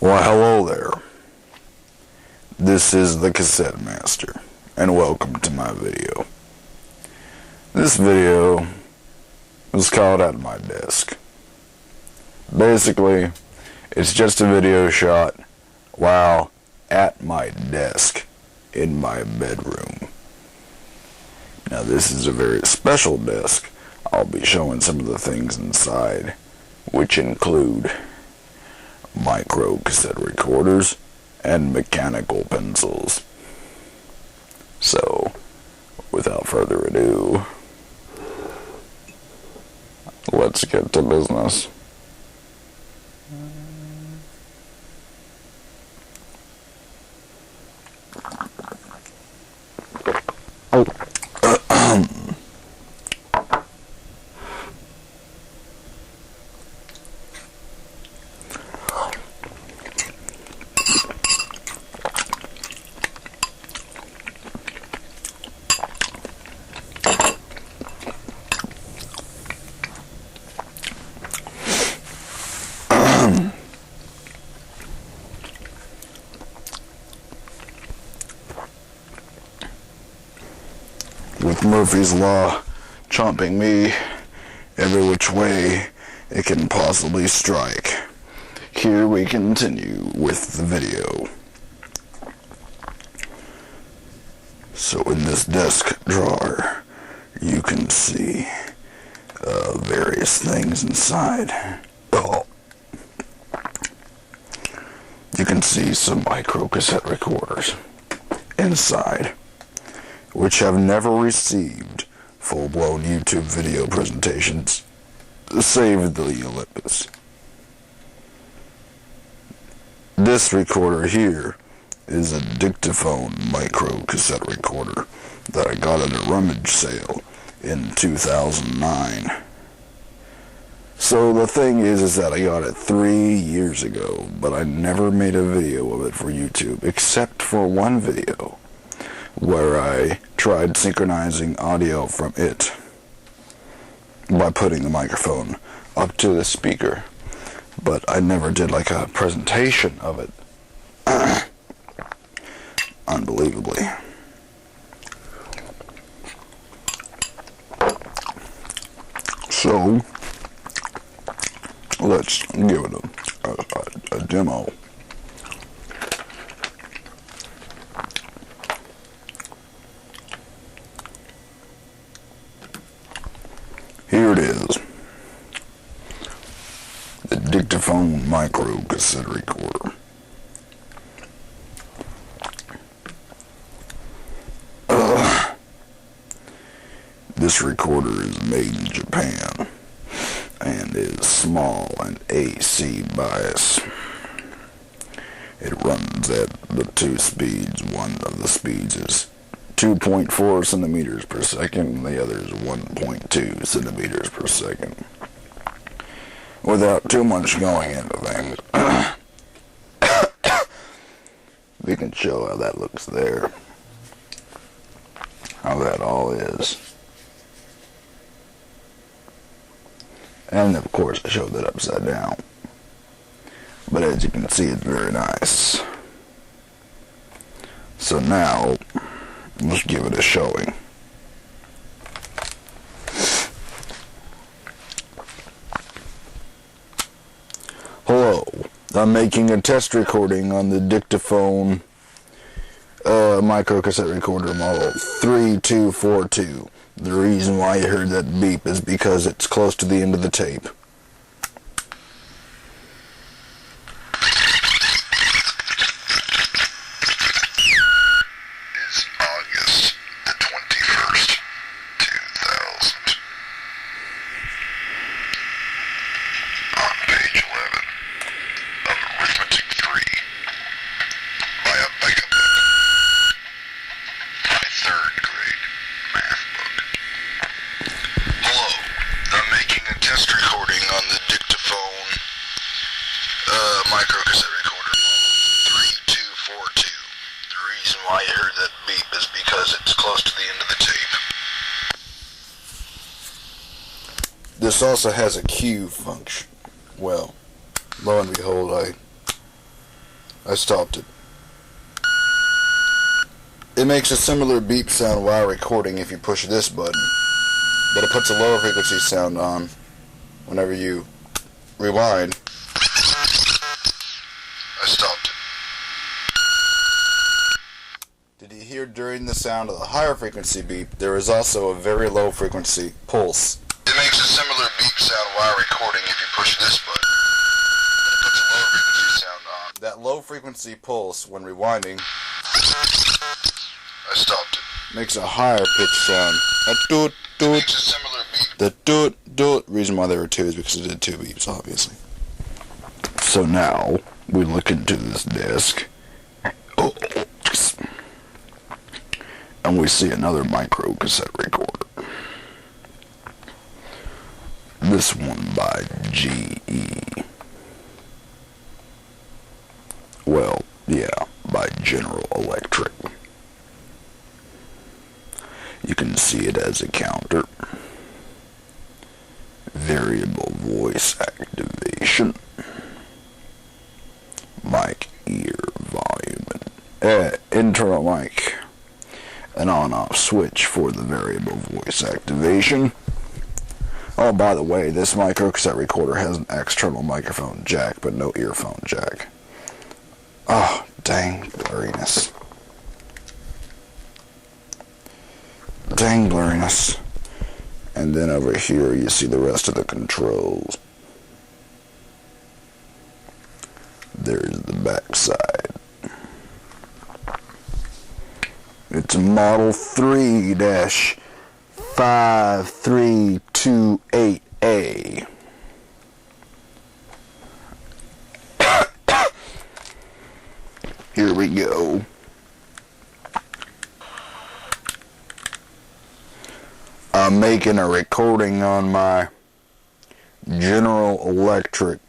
Well, hello there. This is the Cassette Master, and welcome to my video. This video is called At My Desk. Basically, it's just a video shot while at my desk in my bedroom. Now, this is a very special desk. I'll be showing some of the things inside, which include micro-cassette recorders and mechanical pencils. So, without further ado, let's get to business. With Murphy's Law chomping me every which way it can possibly strike, here we continue with the video. So in this desk drawer, you can see various things inside. Oh, you can see some micro-cassette recorders inside, which have never received full-blown YouTube video presentations, save the Olympus. This recorder here is a dictaphone micro-cassette recorder that I got at a rummage sale in 2009. So the thing is that I got it 3 years ago, but I never made a video of it for YouTube, except for one video where I tried synchronizing audio from it by putting the microphone up to the speaker, but I never did like a presentation of it. Unbelievably. So let's give it a demo. Here it is, the dictaphone micro-cassette recorder. This recorder is made in Japan and is small and AC bias. It runs at the two speeds. One of the speeds is 2.4 centimeters per second, and the other is 1.2 centimeters per second. Without too much going into things, we can show how that looks there, how that all is. And of course I showed that upside down, but as you can see, it's very nice. So now let's give it a showing. Hello, I'm making a test recording on the dictaphone micro-cassette recorder model 3242. The reason why you heard that beep is because it's close to the end of the tape. Micro-cassette recorder 3242. The reason why you heard that beep is because it's close to the end of the tape. This also has a cue function. Well, lo and behold, I I stopped it. It makes a similar beep sound while recording if you push this button, but it puts a lower frequency sound on whenever you rewind. I stopped it. Did you hear during the sound of the higher frequency beep, there is also a very low frequency pulse? It makes a similar beep sound while recording if you push this button. It puts a low frequency sound on. That low frequency pulse, when rewinding, I stopped it, makes a higher pitch sound. A doot doot. Makes a similar beep. The doot doot. Reason why there were two is because it did two beeps, obviously. So now we look into this disc. Oh, and we see another micro cassette recorder. This one by GE. Well, yeah, by General Electric. You can see it as a counter. Variable voice activation. Mic ear volume. Internal mic. An on-off switch for the variable voice activation. Oh, by the way, this microcassette recorder has an external microphone jack, but no earphone jack. Oh, dang blurriness. Dang blurriness. And then over here you see the rest of the controls. There's the back side. It's a Model 3-5328A. Here we go. I'm making a recording on my General Electric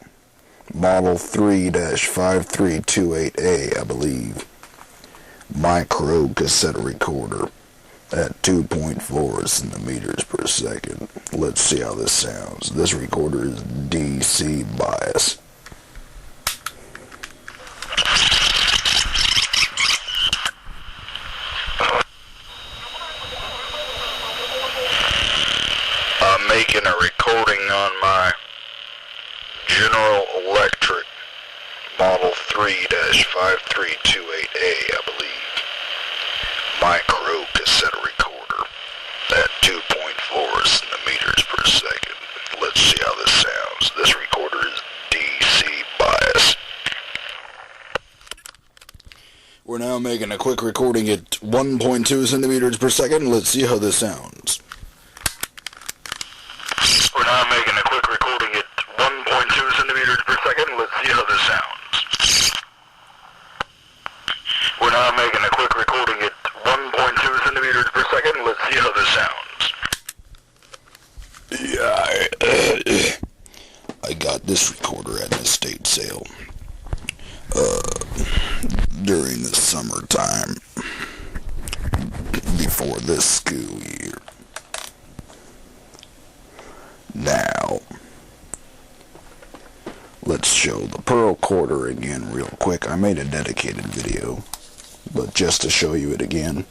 Model 3-5328A, I believe, micro cassette recorder at 2.4 centimeters per second. Let's see how this sounds. This recorder is DC bias. I'm making a recording on my General Electric Model 3-5328A, I believe, micro cassette recorder at 2.4 centimeters per second. Let's see how this sounds. This recorder is DC bias. We're now making a quick recording at 1.2 centimeters per second. Let's see how this sounds. We're now making a quick recording at 1.2 centimeters per second. Let's see how this sounds. We're now making a quick recording at 1.2 centimeters per second. Let's see how this sounds. Yeah, I got this recorder at an estate sale during the summertime before this school year. Now, let's show the pearl quarter again real quick. I made a dedicated video, but just to show you it again.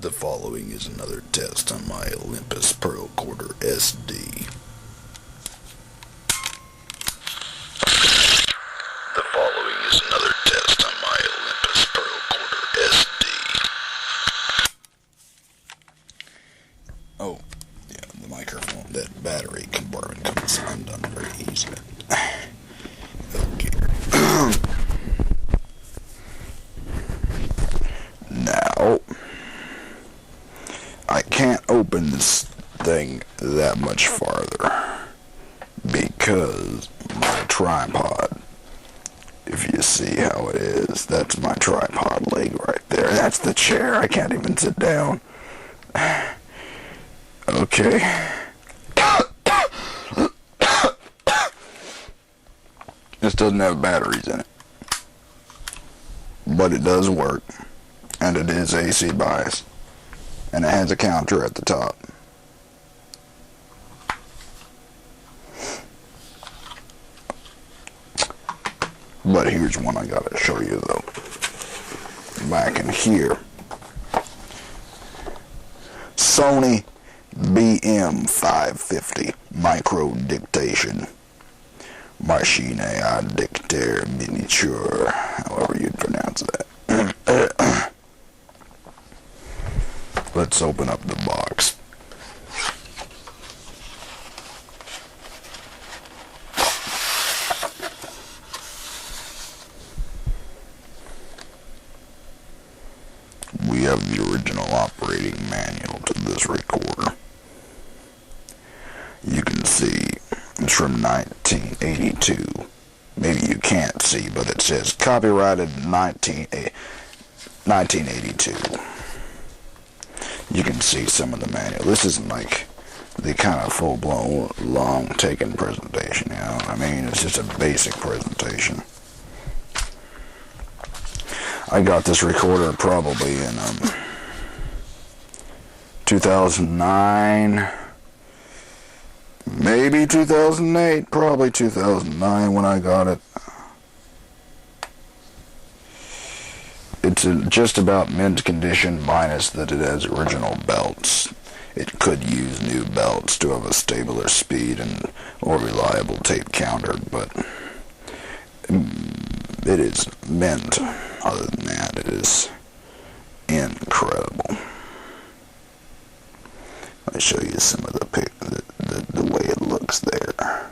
The following is another test on my Olympus Pearl Quarter SD. The following is another test on my Olympus Pearl Quarter SD. Oh, yeah, the microphone, that battery compartment comes undone very easily. that much farther because my tripod, if you see how it is, that's my tripod leg right there. That's the chair. I can't even sit down. Okay. This doesn't have batteries in it, but it does work, and it is AC bias, and it has a counter at the top. But here's one I gotta show you though. Back in here, Sony BM550 micro dictation machine à dictator miniature, however you'd pronounce that. Let's open up the box. We have the original operating manual to this recorder. You can see it's from 1982. Maybe you can't see, but it says copyrighted 1982. You can see some of the manual. This isn't like the kind of full-blown, long-taken presentation, you know what I mean? It's just a basic presentation. I got this recorder probably in 2009, maybe 2008, probably 2009 when I got it. It's just about mint condition, minus that it has original belts. It could use new belts to have a stabler speed and more reliable tape counter, but it is mint. Other than that, it is incredible. Let me show you some of the way it looks there.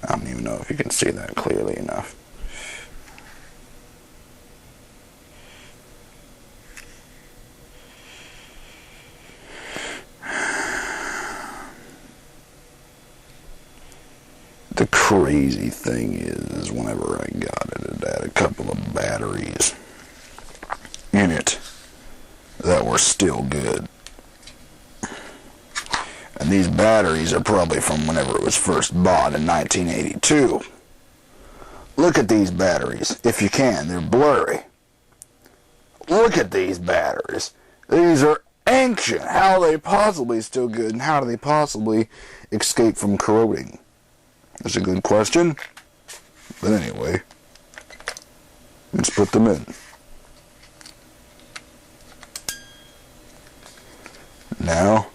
I don't even know if you can see that clearly enough. The crazy thing is whenever I got it, it had a couple of batteries in it that were still good. And these batteries are probably from whenever it was first bought in 1982. Look at these batteries, if you can. They're blurry. Look at these batteries. These are ancient. How are they possibly still good, and how do they possibly escape from corroding? That's a good question. But anyway, let's put them in. Now,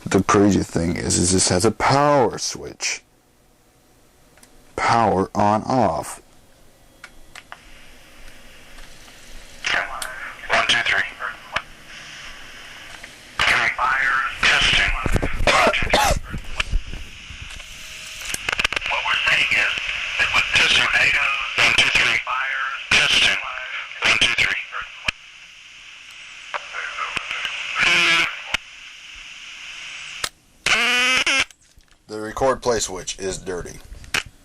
the crazy thing is this has a power switch. Power on off. 1, 2, 3. Testing. What we're saying is that with testing 1, 2, 3. Testing 1, 2, 3. The record play switch is dirty.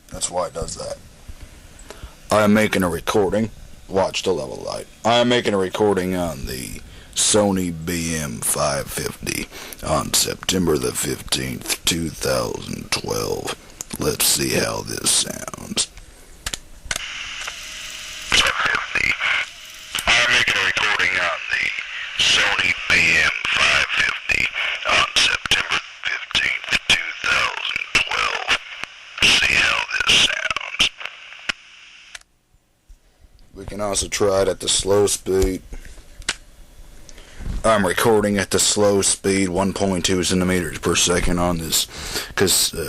That's why it does that. I am making a recording. Watch the level light. I am making a recording on the Sony BM550 on September the 15th, 2012. Let's see how this sounds. I'm making a recording on the Sony BM550 on September 15th, 2012. See how this sounds. We can also try it at the slow speed. I'm recording at the slow speed, 1.2 centimeters per second on this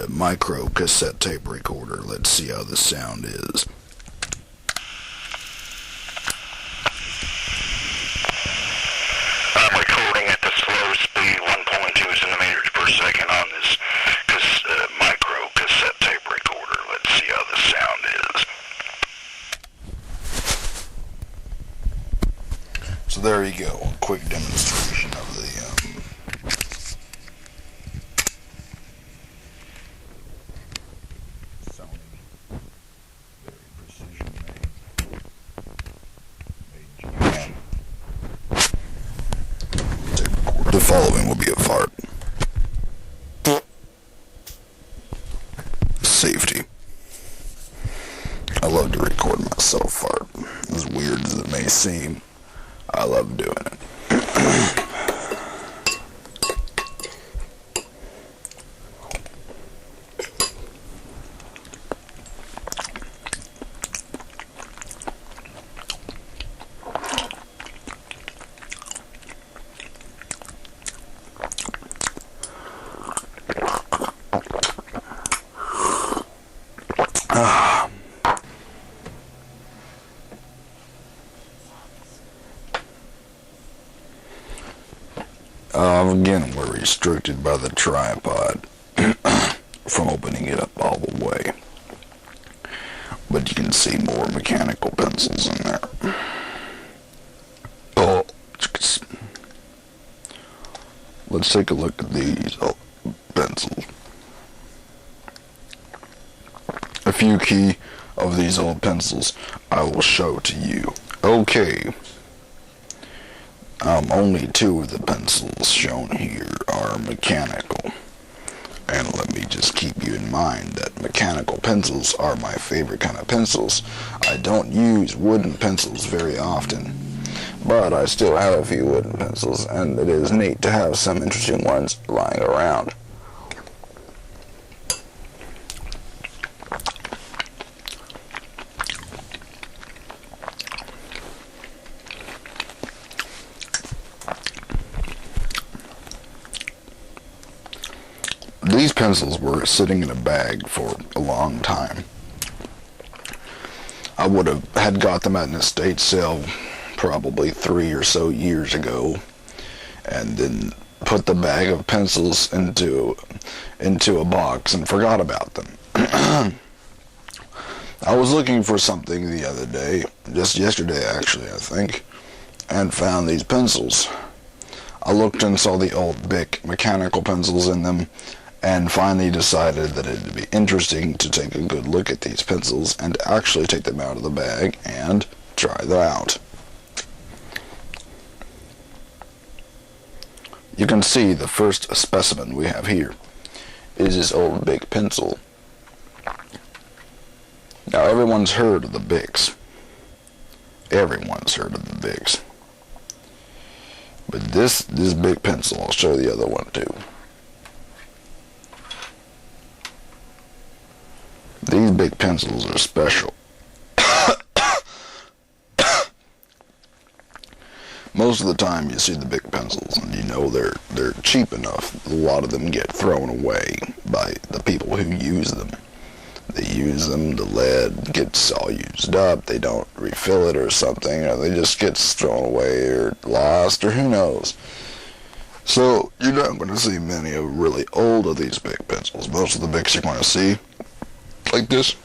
micro cassette tape recorder. Let's see how the sound is. I'm recording at the slow speed, 1.2 centimeters per second on this micro cassette tape recorder. Let's see how the sound is. So there you go, a quick demonstration of the following will be a fart. Safety. I love to record myself fart. As weird as it may seem, I love doing it. Again, we're restricted by the tripod from opening it up all the way. But you can see more mechanical pencils in there. Oh, let's take a look at these pencils. A few key of these old pencils I will show to you. Okay. Only two of the pencils shown here are mechanical. And let me just keep you in mind that mechanical pencils are my favorite kind of pencils. I don't use wooden pencils very often, but I still have a few wooden pencils, and it is neat to have some interesting ones lying around. These pencils were sitting in a bag for a long time. I had got them at an estate sale probably 3 or so years ago, and then put the bag of pencils into a box and forgot about them. I was looking for something the other day, just yesterday actually, I think, and found these pencils. I looked and saw the old Bic mechanical pencils in them, and finally decided that it would be interesting to take a good look at these pencils and actually take them out of the bag and try them out. You can see the first specimen we have here is this old Bic pencil. Now everyone's heard of the Bics. Everyone's heard of the Bics. But this Bic pencil, I'll show the other one too. These Bic pencils are special. Most of the time you see the Bic pencils and you know they're cheap enough. A lot of them get thrown away by the people who use them. They use them, the lead gets all used up, they don't refill it or something, or they just gets thrown away or lost, or who knows. So you're not going to see many of really old of these Bic pencils. Most of the Bics you're going to see like this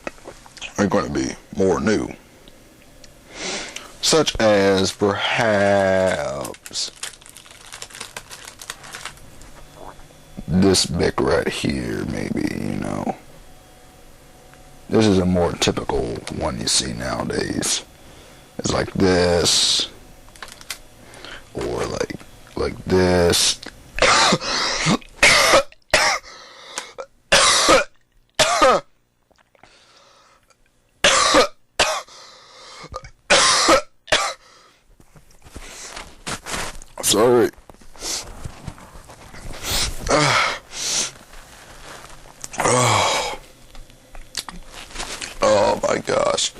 are going to be more new, such as perhaps this Bic right here, maybe, you know. This is a more typical one you see nowadays. It's like this, or like this. Sorry. Oh my gosh.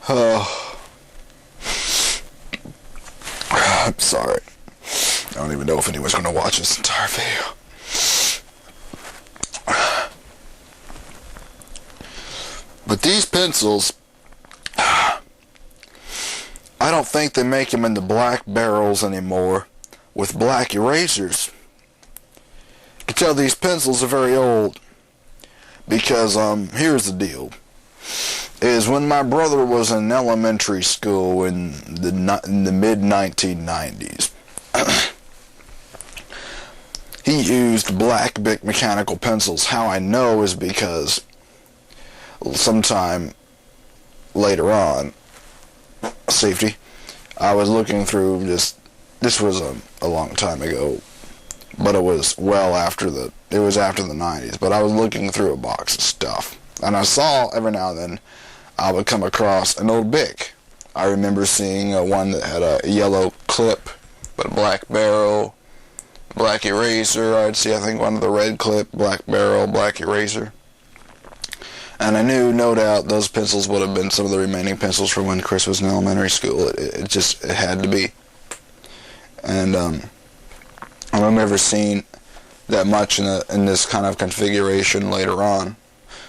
Oh. I'm sorry. I don't even know if anyone's going to watch this entire video. But these pencils, I don't think they make them in the black barrels anymore with black erasers. You can tell these pencils are very old because here's the deal. Is when my brother was in elementary school in the mid-1990s, he used black Bic mechanical pencils. How I know is because sometime later on, safety, I was looking through just this was a long time ago, but it was after the 90s, but I was looking through a box of stuff, and I saw every now and then I would come across an old Bic. I remember seeing one that had a yellow clip, but a black barrel, black eraser. I'd see, I think, one with a red clip, black barrel, black eraser. And I knew, no doubt, those pencils would have been some of the remaining pencils from when Chris was in elementary school. It had to be. And I've never seen that much in this kind of configuration later on.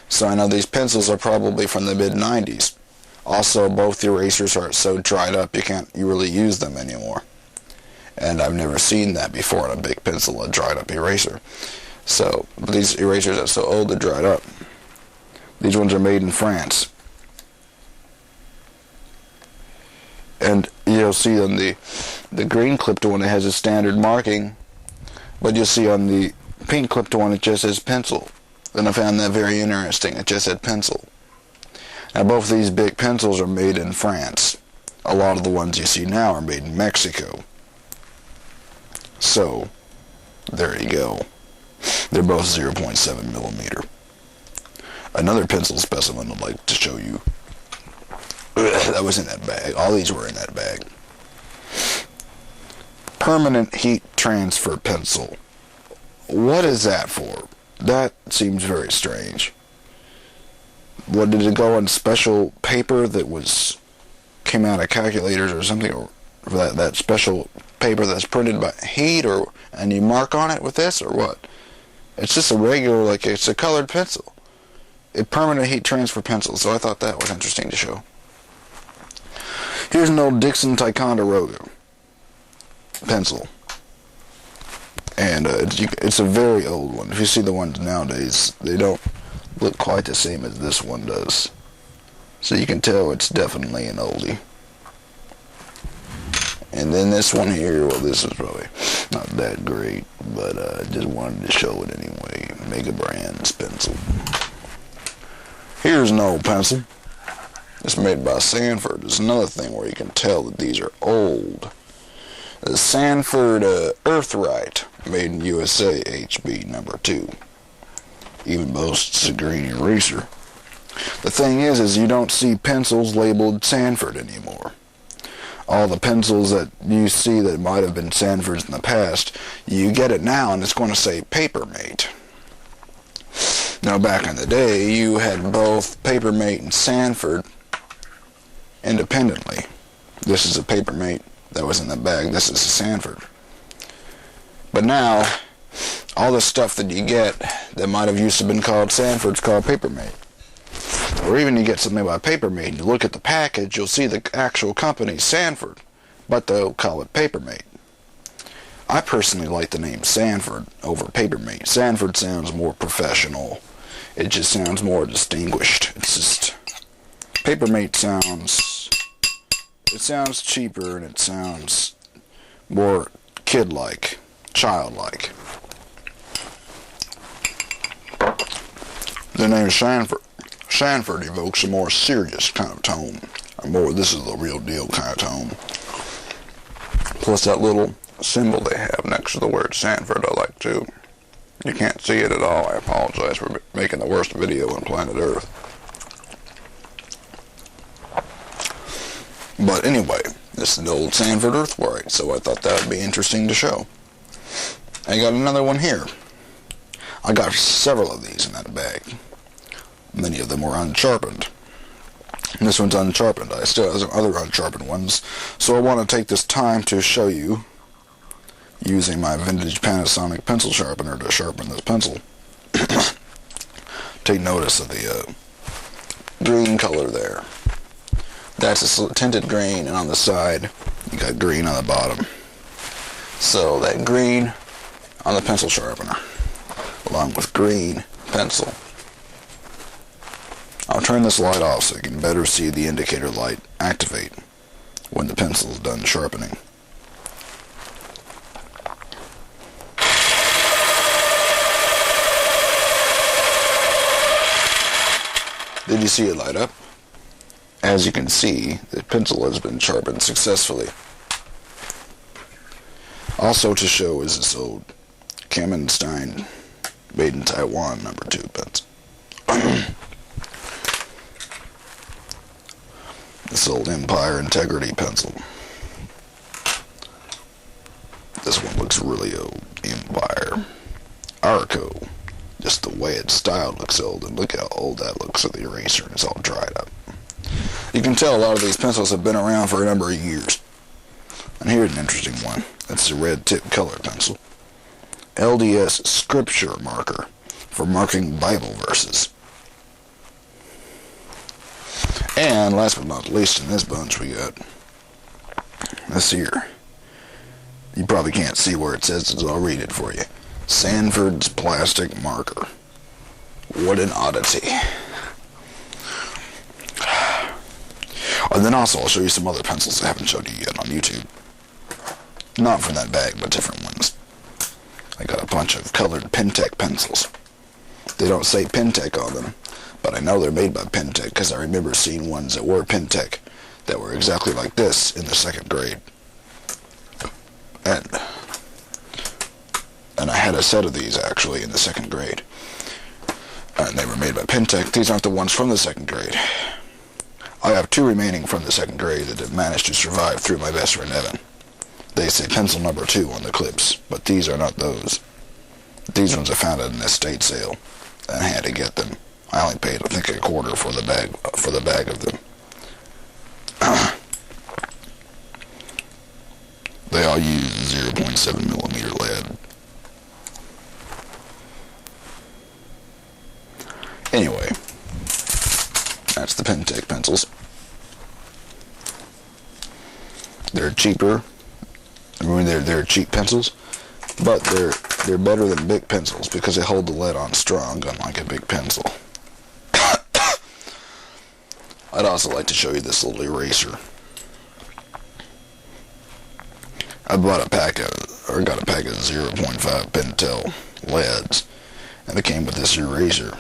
So I know these pencils are probably from the mid-90s. Also, both erasers are so dried up you really use them anymore. And I've never seen that before in a big pencil, a dried up eraser. So these erasers are so old they're dried up. These ones are made in France. And you'll see on the green clipped one, it has a standard marking, but you'll see on the pink clipped one, it just says pencil. And I found that very interesting. It just said pencil. Now, both of these big pencils are made in France. A lot of the ones you see now are made in Mexico. So, there you go. They're both 0.7 millimeter. Another pencil specimen I'd like to show you. That was in that bag. All these were in that bag. Permanent heat transfer pencil. What is that for? That seems very strange. What, did it go on special paper that came out of calculators or something, or that special paper that's printed by heat, and you mark on it with this, or what? It's just a regular, it's a colored pencil. A permanent heat transfer pencil, so I thought that was interesting to show. Here's an old Dixon Ticonderoga pencil. And it's a very old one. If you see the ones nowadays, they don't look quite the same as this one does. So you can tell it's definitely an oldie. And then this one here, well, this is probably not that great, but I just wanted to show it anyway. Mega Brands pencil. Here's an old pencil. It's made by Sanford. It's another thing where you can tell that these are old. The Sanford Earthright, made in USA, HB number 2. Even boasts a green eraser. The thing is you don't see pencils labeled Sanford anymore. All the pencils that you see that might have been Sanford's in the past, you get it now and it's going to say Papermate. Now, back in the day, you had both Papermate and Sanford independently. This is a Papermate that was in the bag. This is a Sanford. But now, all the stuff that you get that might have used to been called Sanford's called Papermate. Or even you get something by Papermate, and you look at the package, you'll see the actual company, Sanford, but they'll call it Papermate. I personally like the name Sanford over Papermate. Sanford sounds more professional. It just sounds more distinguished. It's just, Papermate sounds cheaper, and it sounds more kid-like, childlike. The name Sanford evokes a more serious kind of tone. This is the real deal kind of tone. Plus that little symbol they have next to the word Sanford I like too. You can't see it at all. I apologize for making the worst video on planet Earth. But anyway, this is the old Sanford Earthright, so I thought that would be interesting to show. I got another one here. I got several of these in that bag. Many of them were unsharpened. This one's unsharpened. I still have some other unsharpened ones, so I want to take this time to show you, using my vintage Panasonic pencil sharpener to sharpen this pencil. Take notice of the green color there. That's a tinted green, and on the side, you got green on the bottom. So that green on the pencil sharpener, along with green pencil. I'll turn this light off so you can better see the indicator light activate when the pencil is done sharpening. Did you see it light up? As you can see, the pencil has been sharpened successfully. Also to show is this old Kamenstein made in Taiwan #2 pencil. This old Empire Integrity pencil. This one looks really old. Empire. Arco. Just the way it's styled looks old, and look how old that looks with the eraser, and it's all dried up. You can tell a lot of these pencils have been around for a number of years. And here's an interesting one. That's the red tip color pencil. LDS scripture marker for marking Bible verses. And last but not least in this bunch we got this here. You probably can't see where it says it, so I'll read it for you. Sanford's plastic marker. What an oddity. And then also I'll show you some other pencils I haven't showed you yet on YouTube. Not from that bag, but different ones. I got a bunch of colored Pentec pencils. They don't say Pentec on them, but I know they're made by Pentec because I remember seeing ones that were Pentec that were exactly like this in the 2nd grade. And I had a set of these actually in the 2nd grade. And they were made by Pentec. These aren't the ones from the 2nd grade. I have 2 remaining from the 2nd grade that have managed to survive through my best friend Evan. They say pencil #2 on the clips, but these are not those. These ones I found at an estate sale and had to get them. I only paid, I think, $1/4 for the bag of them. They all use 0.7mm lead. Anyway, that's the Pentec pencils. They're cheaper. I mean, they're cheap pencils, but they're better than big pencils because they hold the lead on strong, unlike a big pencil. I'd also like to show you this little eraser. I got a pack of 0.5 Pentel leads, and it came with this eraser.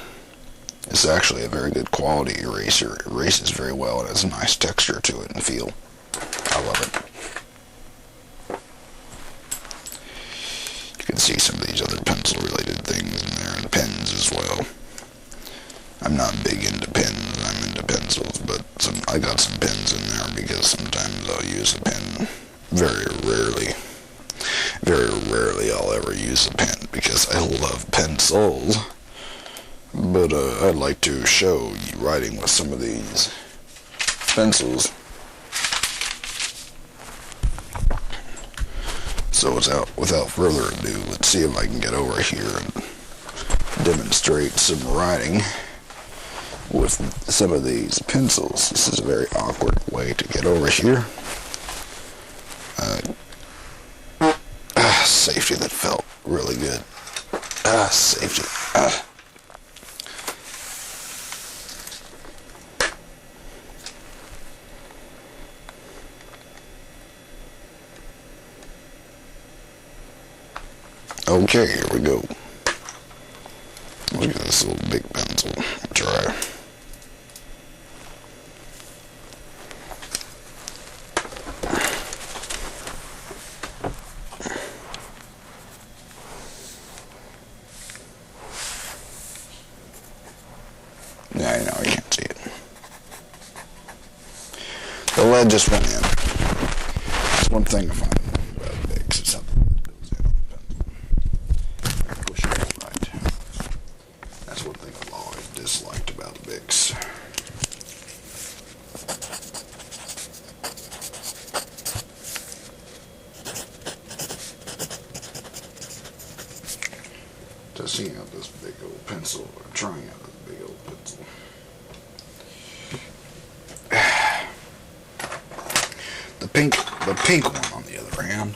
It's actually a very good quality eraser. It erases very well and has a nice texture to it and feel. I love it. You can see some of these other pencil-related things in there, and pens as well. I'm not big into pens, I'm into pencils, but I got some pens in there because sometimes I'll use a pen. Very rarely I'll ever use a pen because I love pencils. But I'd like to show you writing with some of these pencils. So without further ado, let's see if I can get over here and demonstrate some writing with some of these pencils. This is a very awkward way to get over here. Safety that felt really good. Safety. Okay, here we go. Look at this little big pencil. Try. Yeah, I know, you can't see it. The lead just went in. That's one thing I find about Bics. It's something that goes in on the pencil. Push it right. That's one thing I've always disliked about Bics. Testing out this big old pencil, or trying out this big old pencil. The pink one, on the other hand,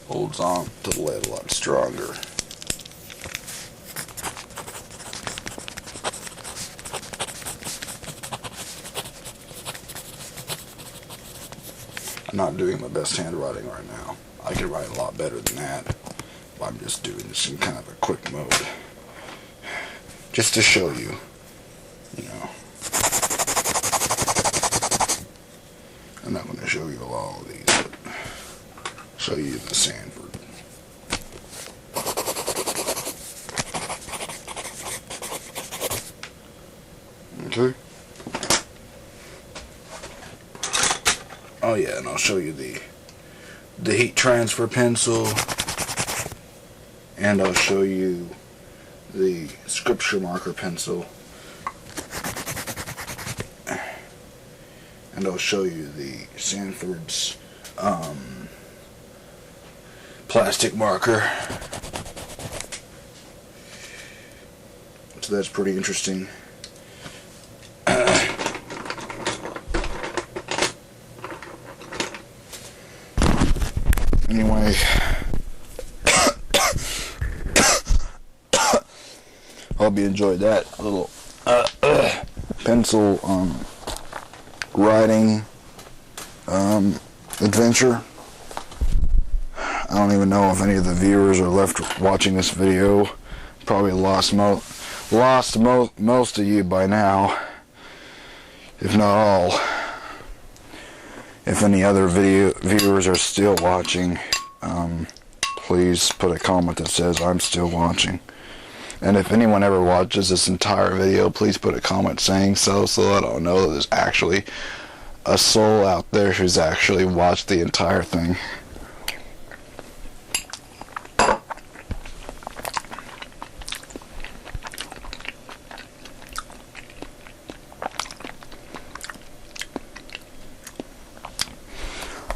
holds on to the lead a lot stronger. I'm not doing my best handwriting right now. I could write a lot better than that. But I'm just doing this in kind of a quick mode. Just to show you, you know. I'm not going to show you all of these, but show you the Sanford. Okay. Oh yeah, and I'll show you the heat transfer pencil, and I'll show you the scripture marker pencil, and I'll show you the Sanford's plastic marker. So that's pretty interesting. Anyway, hope you enjoyed that little pencil writing adventure. I don't even know if any of the viewers are left watching this video. Probably lost most of you by now, if not all. If any other viewers are still watching, please put a comment that says I'm still watching. And if anyone ever watches this entire video, please put a comment saying so that I'll know that there's actually a soul out there who's actually watched the entire thing.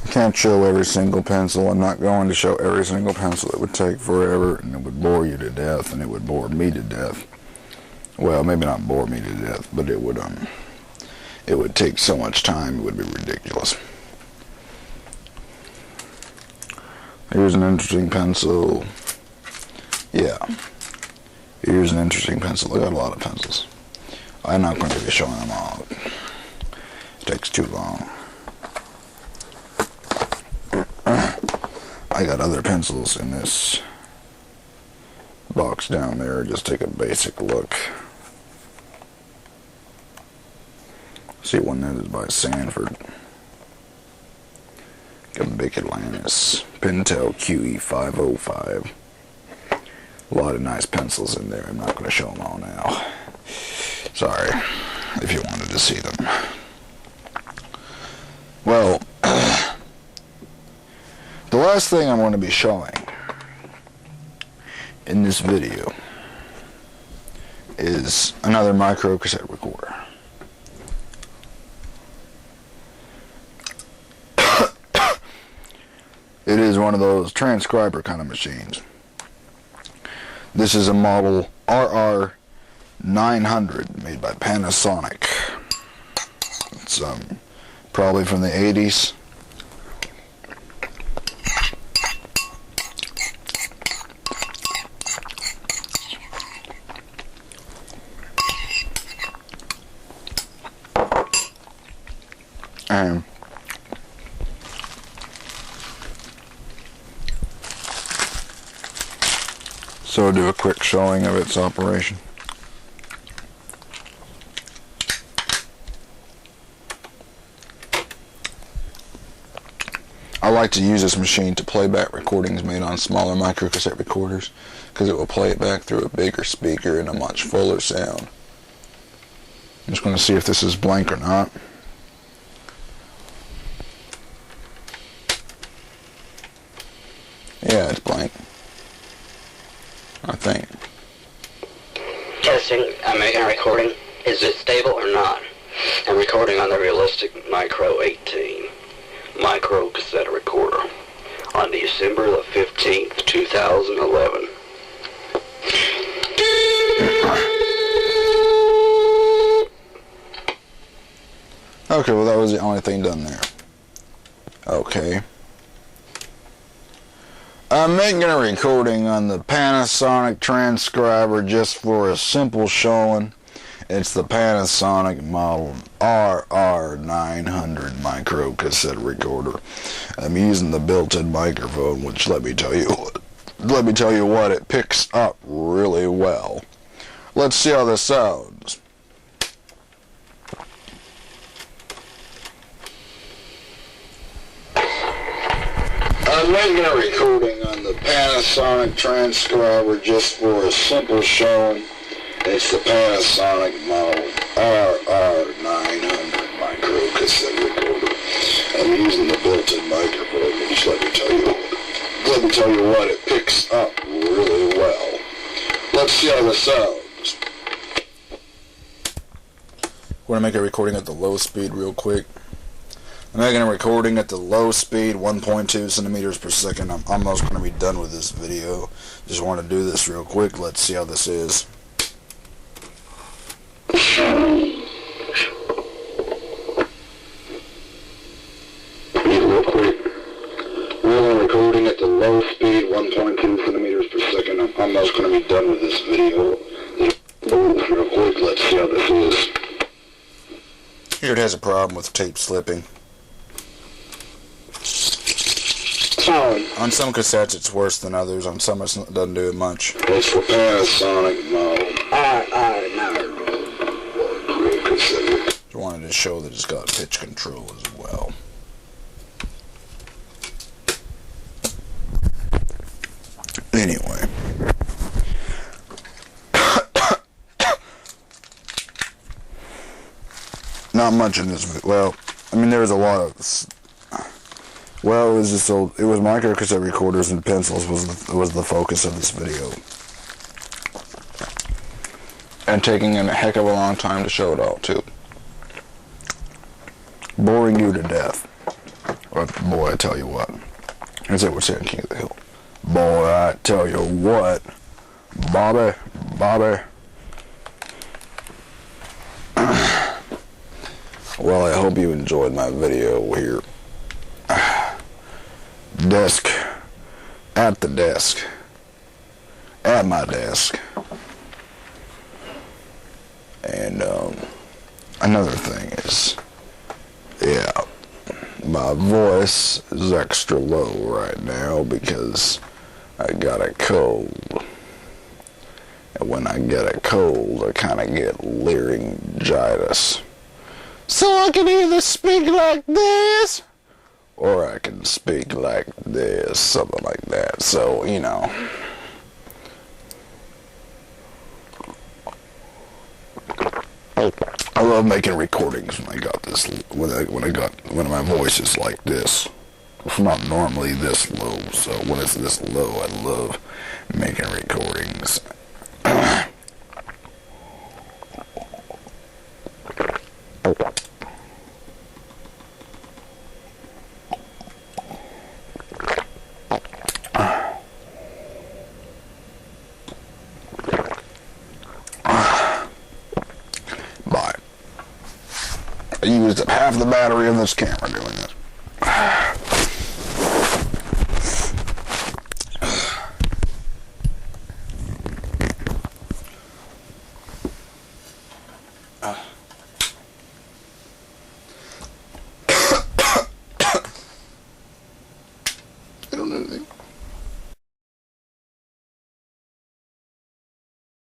I can't show every single pencil. I'm not going to show every single pencil. It would take forever, and it would bore you to death, and it would bore me to death. Well, maybe not bore me to death, but it would take so much time, it would be ridiculous. Here's an interesting pencil. Yeah. Here's an interesting pencil. I got a lot of pencils. I'm not going to be showing them all. It takes too long. I got other pencils in this box down there. Just take a basic look. See, one that is by Sanford. Got a Big Atlantis Pentel QE505. A lot of nice pencils in there. I'm not going to show them all now. Sorry, if you wanted to see them. Well, the last thing I'm going to be showing in this video is another micro-cassette recorder. It is one of those transcriber kind of machines. This is a model RR900 made by Panasonic. It's probably from the 80s. So I'll do a quick showing of its operation. I like to use this machine to play back recordings made on smaller microcassette recorders because it will play it back through a bigger speaker and a much fuller sound. I'm just going to see if this is blank or not. Yeah, it's blank. I think. Testing, I'm making a recording. Is it stable or not? I'm recording on the Realistic Micro 18 micro cassette recorder on December the 15th, 2011. Okay, well that was the only thing done there. Okay. I'm making a recording on the Panasonic transcriber just for a simple showing. It's the Panasonic model RR900 micro cassette recorder. I'm using the built-in microphone, which let me tell you what, it picks up really well. Let's see how this sounds. I'm making a recording on the Panasonic transcriber just for a simple showing. It's the Panasonic model RR900 micro-cassette recorder. I'm using the built-in microphone, and just let me tell you what, it picks up really well. Let's see how this sounds. We're going to make a recording at the low speed real quick. I'm making a recording at the low speed, 1.2 centimeters per second. I'm almost going to be done with this video. Just want to do this real quick. Let's see how this is. Real quick. We're recording at the low speed, 1.2 centimeters per second. I'm almost going to be done with this video. Real quick. Let's see how this is. Here it has a problem with tape slipping. On some cassettes it's worse than others. On some it doesn't do it much. It's for Panasonic mode. Just wanted to show that it's got pitch control as well. Anyway. Not much in this video. Well, I mean, there was a lot of... Well, it was just old. It was micro-cassette recorders and pencils was the focus of this video. And taking a heck of a long time to show it all, too. Boring you to death. But boy, I tell you what. That's it, we're saying King of the Hill. Boy, I tell you what. Bobby. Well, I hope you enjoyed my video here. At my desk. And another thing is, yeah, my voice is extra low right now because I got a cold. And when I get a cold, I kind of get laryngitis. So I can either speak like this, or I can speak like this, something like that. So, you know. I love making recordings when I got this, when my voice is like this. It's not normally this low, so when it's this low, I love making recordings. I used up half the battery of this camera doing this.